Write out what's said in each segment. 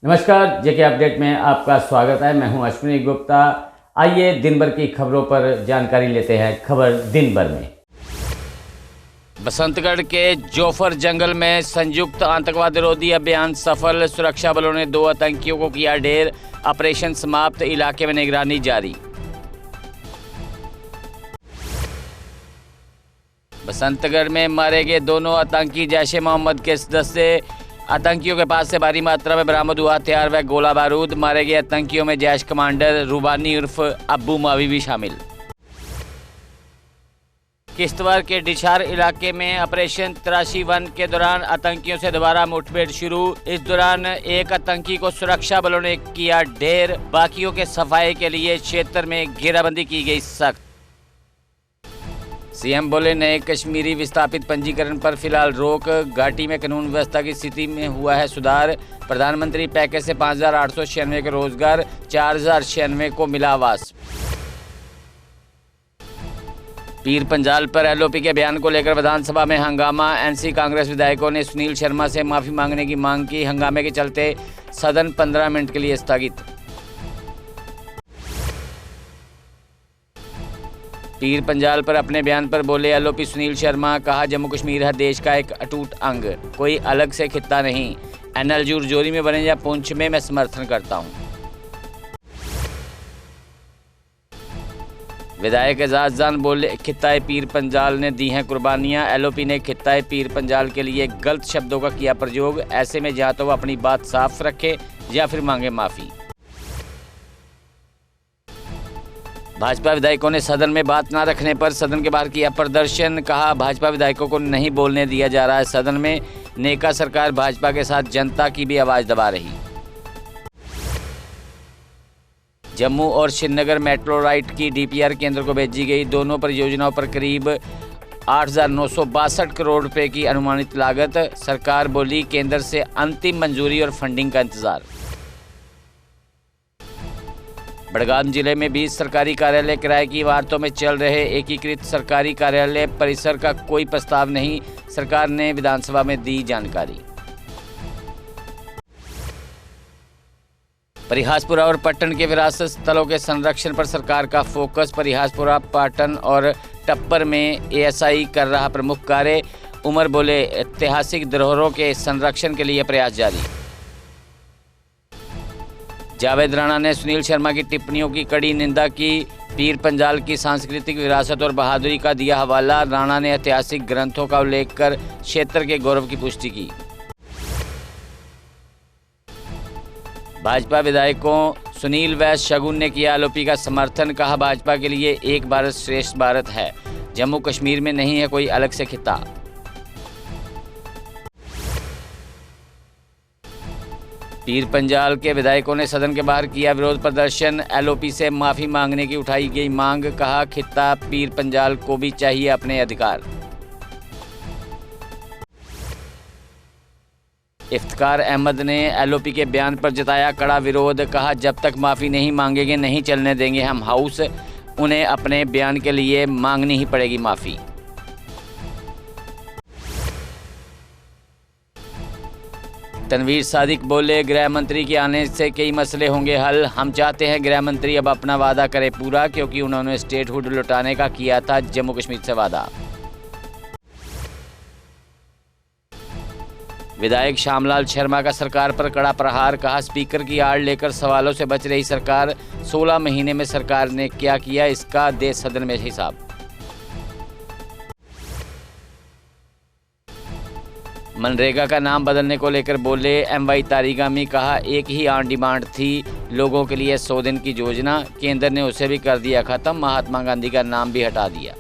नमस्कार, जेके अपडेट में आपका स्वागत है। मैं हूं अश्विनी गुप्ता। आइए दिन भर की खबरों पर जानकारी लेते हैं। खबर दिन भर में। बसंतगढ़ के जोफर जंगल में संयुक्त आतंकवाद विरोधी अभियान सफल। सुरक्षा बलों ने 2 आतंकियों को किया ढेर। ऑपरेशन समाप्त, इलाके में निगरानी जारी। बसंतगढ़ में मारे गए दोनों आतंकी जैश ए मोहम्मद के सदस्य। आतंकियों के पास से भारी मात्रा में बरामद हुआ हथियार व गोला बारूद। मारे गए आतंकियों में जैश कमांडर रूबानी उर्फ अब्बू मावी भी शामिल। किश्तवाड़ के डिछार इलाके में ऑपरेशन 83-1 के दौरान आतंकियों से दोबारा मुठभेड़ शुरू। इस दौरान एक आतंकी को सुरक्षा बलों ने किया ढेर। बाकियों के सफाई के लिए क्षेत्र में घेराबंदी की गई सख्त। सीएम बोले नए कश्मीरी विस्थापित पंजीकरण पर फिलहाल रोक। घाटी में कानून व्यवस्था की स्थिति में हुआ है सुधार। प्रधानमंत्री पैकेज से 5,896 के रोजगार, 4,096 को मिला आवास। पीर पंजाल पर एलओपी के बयान को लेकर विधानसभा में हंगामा। एनसी कांग्रेस विधायकों ने सुनील शर्मा से माफी मांगने की मांग की। हंगामे के चलते सदन 15 मिनट के लिए स्थगित। पीर पंजाल पर अपने बयान पर बोले एलओपी सुनील शर्मा। कहा जम्मू कश्मीर है देश का एक अटूट अंग, कोई अलग से खित्ता नहीं। एनएलजी राजौरी में बने या पुंछ में, मैं समर्थन करता हूं। विधायक एजाज जान बोले खित्ता पीर पंजाल ने दी हैं कुर्बानियां। एलओपी ने खित्ता पीर पंजाल के लिए गलत शब्दों का किया प्रयोग। ऐसे में या तो वह अपनी बात साफ रखे या फिर मांगे माफी। भाजपा विधायकों ने सदन में बात न रखने पर सदन के बाहर किया प्रदर्शन। कहा भाजपा विधायकों को नहीं बोलने दिया जा रहा है सदन में। नेका सरकार भाजपा के साथ जनता की भी आवाज दबा रही। जम्मू और श्रीनगर मेट्रो राइट की डीपीआर केंद्र को भेजी गई। दोनों परियोजनाओं पर करीब 8,962 करोड़ रुपए की अनुमानित लागत। सरकार बोली केंद्र से अंतिम मंजूरी और फंडिंग का इंतजार। बड़गाम जिले में 20 सरकारी कार्यालय किराए की इमारतों में चल रहे एकीकृत सरकारी कार्यालय परिसर का कोई प्रस्ताव नहीं। सरकार ने विधानसभा में दी जानकारी। परिहासपुरा और पट्टन के विरासत स्थलों के संरक्षण पर सरकार का फोकस। परिहासपुरा, पाटन और टप्पर में एएसआई कर रहा प्रमुख कार्य। उमर बोले ऐतिहासिक धरोहरों के संरक्षण के लिए प्रयास जारी। जावेद राणा ने सुनील शर्मा की टिप्पणियों की कड़ी निंदा की। पीर पंजाल की सांस्कृतिक विरासत और बहादुरी का दिया हवाला। राणा ने ऐतिहासिक ग्रंथों का उल्लेख कर क्षेत्र के गौरव की पुष्टि की। भाजपा विधायकों सुनील व शगुन ने किया एलओपी का समर्थन। कहा भाजपा के लिए एक भारत श्रेष्ठ भारत है। जम्मू कश्मीर में नहीं है कोई अलग से खित्ता। पीर पंजाल के विधायकों ने सदन के बाहर किया विरोध प्रदर्शन। एलओपी से माफी मांगने की उठाई गई मांग। कहा खित्ता पीर पंजाल को भी चाहिए अपने अधिकार। इफ्तिकार अहमद ने एलओपी के बयान पर जताया कड़ा विरोध। कहा जब तक माफी नहीं मांगेंगे नहीं चलने देंगे हम हाउस। उन्हें अपने बयान के लिए मांगनी ही पड़ेगी माफी। तनवीर सादिक बोले गृह मंत्री के आने से कई मसले होंगे हल। हम चाहते हैं गृह मंत्री अब अपना वादा करे पूरा, क्योंकि उन्होंने स्टेटहुड लौटाने का किया था जम्मू कश्मीर से वादा। विधायक श्यामलाल शर्मा का सरकार पर कड़ा प्रहार। कहा स्पीकर की आड़ लेकर सवालों से बच रही सरकार। 16 महीने में सरकार ने क्या किया इसका दे सदन में हिसाब। मनरेगा का नाम बदलने को लेकर बोले एमवाई तारिगामी। कहा एक ही ऑन डिमांड थी लोगों के लिए 100 दिन की योजना। केंद्र ने उसे भी कर दिया खत्म। महात्मा गांधी का नाम भी हटा दिया।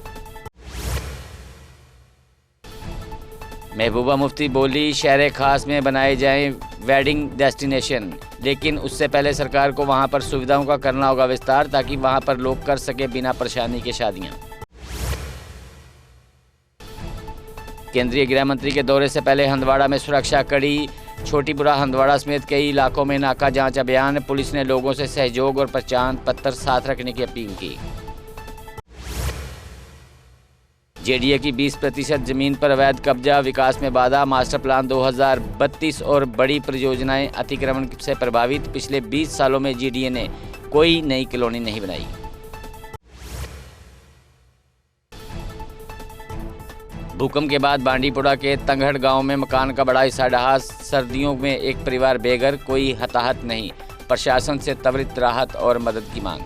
महबूबा मुफ्ती बोली शहर खास में बनाए जाएं वेडिंग डेस्टिनेशन, लेकिन उससे पहले सरकार को वहां पर सुविधाओं का करना होगा विस्तार, ताकि वहां पर लोग कर सके बिना परेशानी के शादियां। केंद्रीय गृह मंत्री के दौरे से पहले हंदवाड़ा में सुरक्षा कड़ी। छोटीपुरा, हंदवाड़ा समेत कई इलाकों में नाका जांच अभियान। पुलिस ने लोगों से सहयोग और पहचान पत्र साथ रखने की अपील की। जेडीए की 20% जमीन पर अवैध कब्जा, विकास में बाधा, मास्टर प्लान 2032 और बड़ी परियोजनाएं अतिक्रमण से प्रभावित। पिछले 20 सालों में जेडीए ने कोई नई कॉलोनी नहीं बनाई। भूकंप के बाद बांडीपुरा के तंगहड़ गांव में मकान का बड़ा हिस्सा ढहा। सर्दियों में एक परिवार बेघर, कोई हताहत नहीं। प्रशासन से त्वरित राहत और मदद की मांग।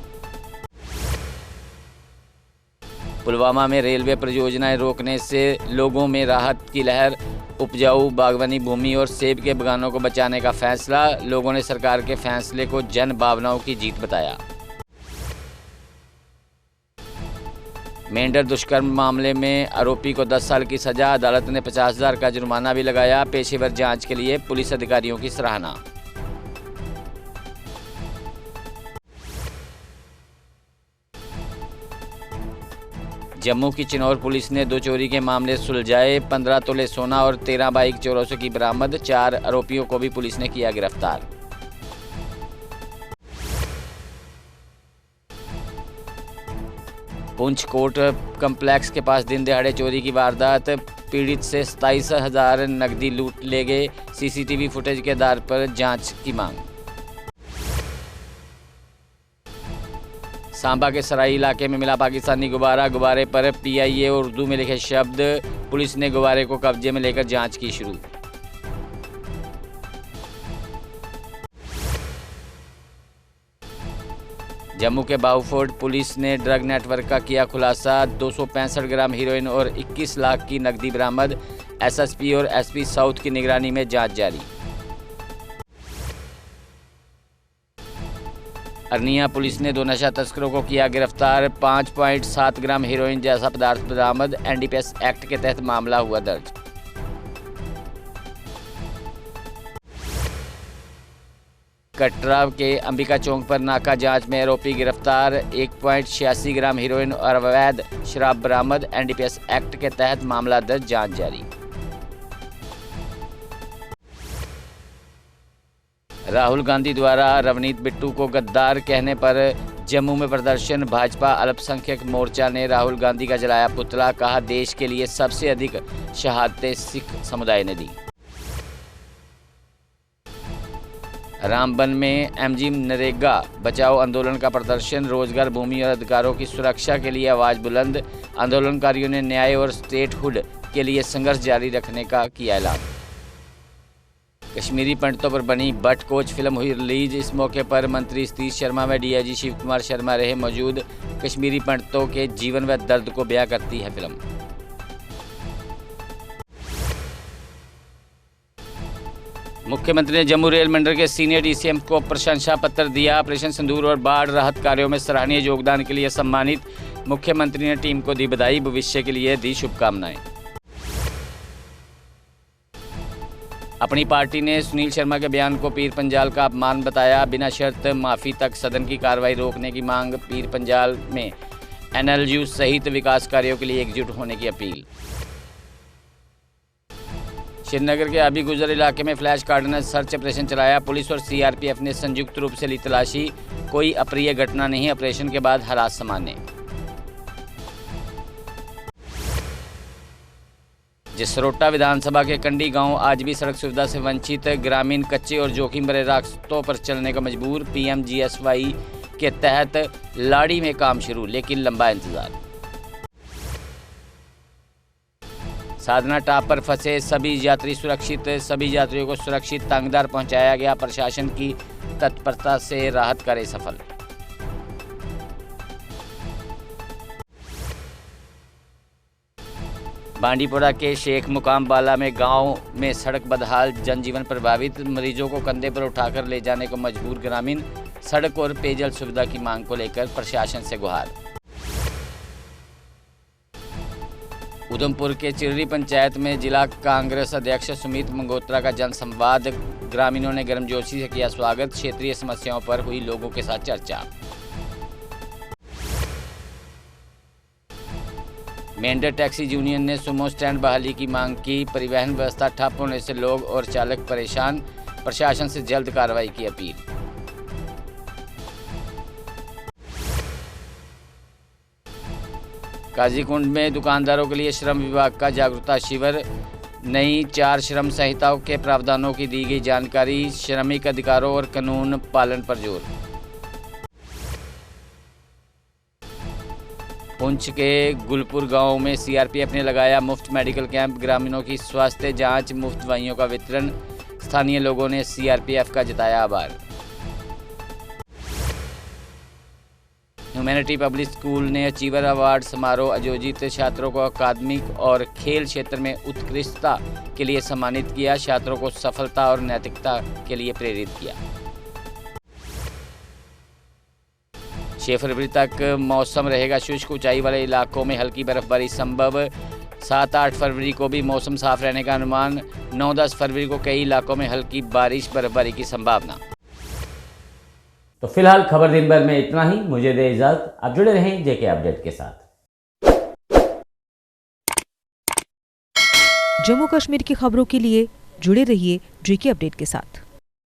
पुलवामा में रेलवे परियोजनाएं रोकने से लोगों में राहत की लहर। उपजाऊ बागवानी भूमि और सेब के बागानों को बचाने का फैसला। लोगों ने सरकार के फैसले को जन भावनाओं की जीत बताया। मेंढर दुष्कर्म मामले में आरोपी को 10 साल की सजा। अदालत ने 50,000 का जुर्माना भी लगाया। पेशेवर जांच के लिए पुलिस अधिकारियों की सराहना। जम्मू की चिनौर पुलिस ने 2 चोरी के मामले सुलझाए। 15 तोले सोना और 13 बाइक चोरों से की बरामद। 4 आरोपियों को भी पुलिस ने किया गिरफ्तार। पुंछ कोर्ट कम्प्लेक्स के पास दिन दहाड़े चोरी की वारदात। पीड़ित से 27,000 नकदी लूट ले गए। सीसीटीवी फुटेज के आधार पर जांच की मांग। सांबा के सराई इलाके में मिला पाकिस्तानी गुब्बारा। गुब्बारे पर PIA और उर्दू में लिखे शब्द। पुलिस ने गुब्बारे को कब्जे में लेकर जांच की शुरू। जम्मू के बाहुफोर्ड पुलिस ने ड्रग नेटवर्क का किया खुलासा। 265 ग्राम हीरोइन और 21 लाख की नकदी बरामद। SSP और SP साउथ की निगरानी में जांच जारी। अरनिया पुलिस ने 2 नशा तस्करों को किया गिरफ्तार। 5.7 ग्राम हीरोइन जैसा पदार्थ बरामद। NDPS एक्ट के तहत मामला हुआ दर्ज। कटरा के अंबिका चौक पर नाका जांच में आरोपी गिरफ्तार। 1.86 ग्राम हीरोइन और अवैध शराब बरामद। NDPS एक्ट के तहत मामला दर्ज, जांच जारी। राहुल गांधी द्वारा रवनीत बिट्टू को गद्दार कहने पर जम्मू में प्रदर्शन। भाजपा अल्पसंख्यक मोर्चा ने राहुल गांधी का जलाया पुतला। कहा, देश के लिए सबसे अधिक शहादतें सिख समुदाय ने दी। रामबन में MG नरेगा बचाओ आंदोलन का प्रदर्शन। रोजगार, भूमि और अधिकारों की सुरक्षा के लिए आवाज बुलंद। आंदोलनकारियों ने न्याय और स्टेटहुड के लिए संघर्ष जारी रखने का किया ऐलान। कश्मीरी पंडितों पर बनी बट कोच फिल्म हुई रिलीज। इस मौके पर मंत्री सतीश शर्मा व DIG शिव कुमार शर्मा रहे मौजूद। कश्मीरी पंडितों के जीवन व दर्द को बयां करती है फिल्म। मुख्यमंत्री ने जम्मू रेल मंडल के सीनियर DCM को प्रशंसा पत्र दिया। ऑपरेशन सिंदूर और बाढ़ राहत कार्यों में सराहनीय योगदान के लिए सम्मानित। मुख्यमंत्री ने टीम को दी बधाई, भविष्य के लिए दी शुभकामनाएं। अपनी पार्टी ने सुनील शर्मा के बयान को पीर पंजाल का अपमान बताया। बिना शर्त माफी तक सदन की कार्रवाई रोकने की मांग। पीर पंजाल में NLU सहित विकास कार्यों के लिए एकजुट होने की अपील। श्रीनगर के अभी गुजर इलाके में फ्लैश कार्डिनेंस सर्च ऑपरेशन चलाया। पुलिस और CRPF ने संयुक्त रूप से ली तलाशी। कोई अप्रिय घटना नहीं। ऑपरेशन के बाद हालात सामान्य। जसरोटा विधानसभा के कंडी गांव आज भी सड़क सुविधा से वंचित। ग्रामीण कच्चे और जोखिम भरे रास्तों पर चलने का मजबूर। PMGSY के तहत लाड़ी में काम शुरू, लेकिन लंबा इंतजार। साधना टाप पर फंसे सभी यात्री सुरक्षित। सभी यात्रियों को सुरक्षित तांगदार पहुंचाया गया। प्रशासन की तत्परता से राहत कार्य सफल। बांडीपुरा के शेख मुकाम बाला में गांव में सड़क बदहाल, जनजीवन प्रभावित। मरीजों को कंधे पर उठाकर ले जाने को मजबूर ग्रामीण। सड़क और पेयजल सुविधा की मांग को लेकर प्रशासन से गुहार। उधमपुर के चिररी पंचायत में जिला कांग्रेस अध्यक्ष सुमित मंगोत्रा का जनसंवाद। ग्रामीणों ने गर्मजोशी से किया स्वागत। क्षेत्रीय समस्याओं पर हुई लोगों के साथ चर्चा। मेंढर टैक्सी यूनियन ने सुमो स्टैंड बहाली की मांग की। परिवहन व्यवस्था ठप होने से लोग और चालक परेशान। प्रशासन से जल्द कार्रवाई की अपील। काजीकुंड में दुकानदारों के लिए श्रम विभाग का जागरूकता शिविर, नई 4 श्रम संहिताओं के प्रावधानों की दी गई जानकारी, श्रमिक अधिकारों और कानून पालन पर जोर। पुंछ के गुलपुर गांव में सीआरपीएफ ने लगाया मुफ्त मेडिकल कैंप, ग्रामीणों की स्वास्थ्य जांच, मुफ्त दवाइयों का वितरण। स्थानीय लोगों ने सीआरपीएफ का जताया आभार। ह्यूमैनिटी पब्लिक स्कूल ने अचीवर अवार्ड समारोह आयोजित, छात्रों को अकादमिक और खेल क्षेत्र में उत्कृष्टता के लिए सम्मानित किया, छात्रों को सफलता और नैतिकता के लिए प्रेरित किया। 6 फरवरी तक मौसम रहेगा शुष्क, ऊंचाई वाले इलाकों में हल्की बर्फबारी संभव। 7-8 फरवरी को भी मौसम साफ रहने का अनुमान। 9-10 फरवरी को कई इलाकों में हल्की बारिश बर्फबारी की संभावना। तो फिलहाल खबर दिन भर में इतना ही। मुझे दे इजाजत, आप जुड़े रहें जेके अपडेट के साथ। जम्मू कश्मीर की खबरों के लिए जुड़े रहिए जेके अपडेट के साथ।